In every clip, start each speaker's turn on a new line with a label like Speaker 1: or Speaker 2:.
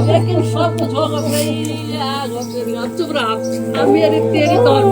Speaker 1: लेकिन सब कुछ होगा चुप रहा अब मेरी तेरी दौर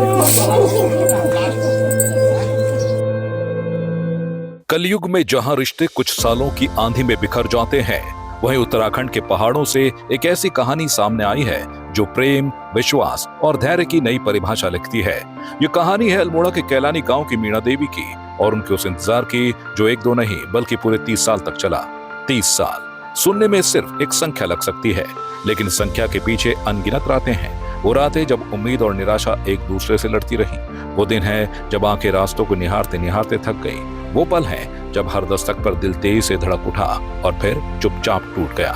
Speaker 2: कलयुग में जहां रिश्ते कुछ सालों की आंधी में बिखर जाते हैं, वहीं उत्तराखंड के पहाड़ों से एक ऐसी कहानी सामने आई है जो प्रेम, विश्वास और धैर्य की नई परिभाषा लिखती है। ये कहानी है अल्मोड़ा के कैलानी गांव की मीणा देवी की और उनके उस इंतजार की जो एक दो नहीं बल्कि पूरे 30 साल तक चला। 30 साल सुनने में सिर्फ एक संख्या लग सकती है, लेकिन संख्या के पीछे अनगिनत रातें हैं। वो रातें जब उम्मीद और निराशा एक दूसरे से लड़ती रही। वो दिन है जब आंखें रास्तों को निहारते निहारते थक गई। वो पल है जब हर दस्तक पर दिल तेजी से धड़क उठा और फिर चुपचाप टूट गया।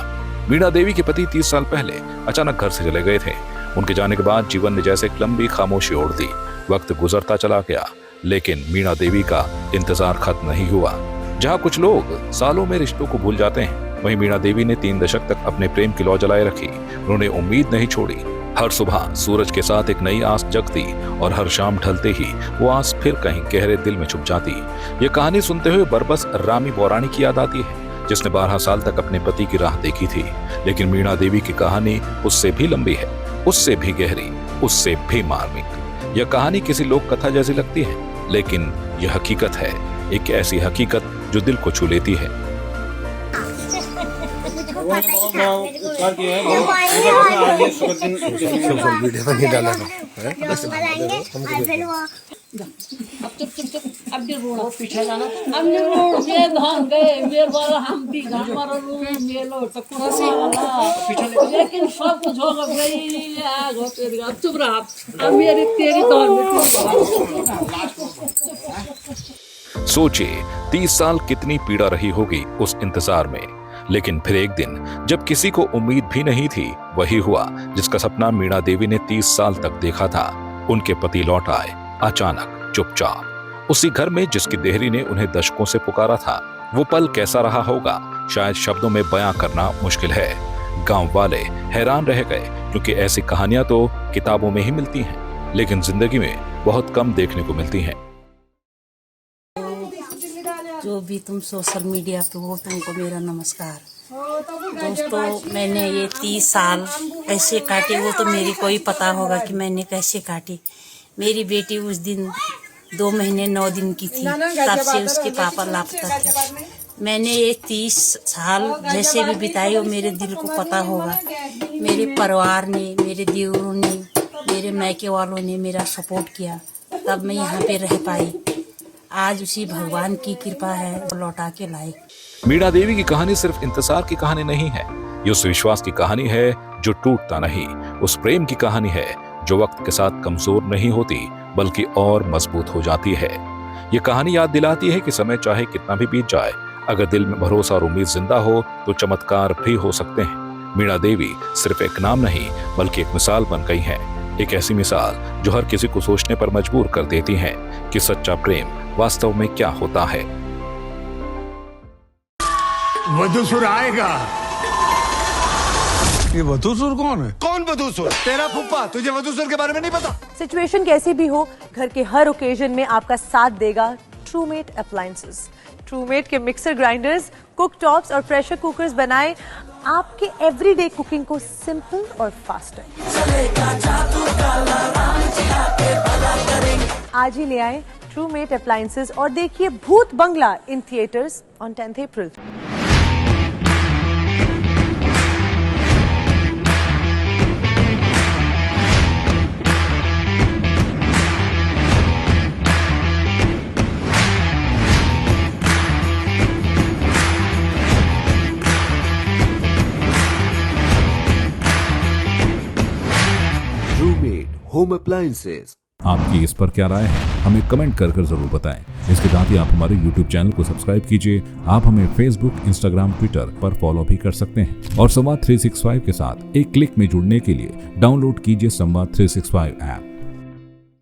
Speaker 2: मीणा देवी के पति 30 साल पहले अचानक घर से चले गए थे। उनके जाने के बाद जीवन ने जैसे एक लंबी खामोशी ओढ़ दी। वक्त गुजरता चला गया, लेकिन मीणा देवी का इंतजार खत्म नहीं हुआ। जहाँ कुछ लोग सालों में रिश्तों को भूल जाते हैं, वहीं मीणा देवी ने 3 दशक तक अपने प्रेम की लौ जलाए रखी। उन्होंने उम्मीद नहीं छोड़ी। हर सुबह सूरज के साथ एक नई आस जगती और हर शाम ढलते ही वो आस फिर कहीं गहरे दिल में छुप जाती। ये कहानी सुनते हुए बरबस रामी बौरानी की याद आती है, जिसने 12 साल तक अपने पति की राह देखी थी। लेकिन मीणा देवी की कहानी उससे भी लंबी है, उससे भी गहरी, उससे भी मार्मिक। यह कहानी किसी लोक कथा जैसी लगती है, लेकिन यह हकीकत है, एक ऐसी हकीकत जो दिल को छू लेती है।
Speaker 1: अब पीछे जाना अब ये धान गए मेरे वाला हम भी हमारा रूम मेलो लेकिन सब कुछ होगा भाई चुप रहा अब मेरी तेरी दौर में।
Speaker 2: सोचिए 30 साल कितनी पीड़ा रही होगी उस इंतजार में। लेकिन फिर एक दिन जब किसी को उम्मीद भी नहीं थी, वही हुआ जिसका सपना मीणा देवी ने 30 साल तक देखा था। उनके पति लौट आए, अचानक, चुपचाप, उसी घर में जिसकी देहरी ने उन्हें दशकों से पुकारा था। वो पल कैसा रहा होगा, शायद शब्दों में बयां करना मुश्किल है। गांव वाले हैरान रह गए, क्योंकि ऐसी कहानियां तो किताबों में ही मिलती हैं, लेकिन जिंदगी में बहुत कम देखने को मिलती हैं।
Speaker 3: जो भी तुम सोशल मीडिया पे हो, तुमको मेरा नमस्कार। दोस्तों, मैंने ये 30 साल कैसे काटे वो तो मेरी को ही पता होगा कि मैंने कैसे काटे। मेरी बेटी उस दिन 2 महीने 9 दिन की थी, तब से उसके पापा लापता थे। मैंने ये 30 साल जैसे भी बिताई वो मेरे दिल को पता होगा। मेरे परिवार ने, मेरे देवरों ने, मेरे मायके वालों ने मेरा सपोर्ट किया, तब मैं यहाँ पे रह पाई। आज उसी भगवान की कृपा है वो लौटा के लाए।
Speaker 2: मीणा देवी की कहानी सिर्फ इंतजार की कहानी नहीं है, ये उस विश्वास की कहानी है जो टूटता नहीं, उस प्रेम की कहानी है जो वक्त के साथ कमजोर नहीं होती बल्कि और मजबूत हो जाती है। ये कहानी याद दिलाती है कि समय चाहे कितना भी बीत जाए, अगर दिल में भरोसा और उम्मीद जिंदा हो तो चमत्कार भी हो सकते हैं। मीणा देवी सिर्फ एक नाम नहीं बल्कि एक मिसाल बन गई है, एक ऐसी मिसाल जो हर किसी को सोचने पर मजबूर कर देती है कि सच्चा प्रेम वास्तव में क्या होता है।
Speaker 4: वधूसुर आएगा। ये वधूसुर कौन है?
Speaker 5: कौन वधूसुर? तेरा फूफा। तुझे वधूसुर के बारे में नहीं पता?
Speaker 6: सिचुएशन कैसी भी हो, घर के हर ओकेजन में आपका साथ देगा ट्रूमेट अप्लायंसेस। ट्रूमेट के मिक्सर ग्राइंडर्स, कुक टॉप्स और प्रेशर कुकर्स बनाए आपके एवरीडे कुकिंग को सिंपल और फास्टर। आज ही ले आए ट्रूमेट अप्लायंसेस और देखिए Bhoot Bangla in theatres on 10th April।
Speaker 7: Home appliances.
Speaker 8: आपकी इस पर क्या राय है, हमें कमेंट कर जरूर बताएं। इसके साथ ही आप हमारे YouTube चैनल को सब्सक्राइब कीजिए। आप हमें Facebook, Instagram, Twitter पर फॉलो भी कर सकते हैं और संवाद 365 के साथ एक क्लिक में जुड़ने के लिए डाउनलोड कीजिए संवाद 365 ऐप।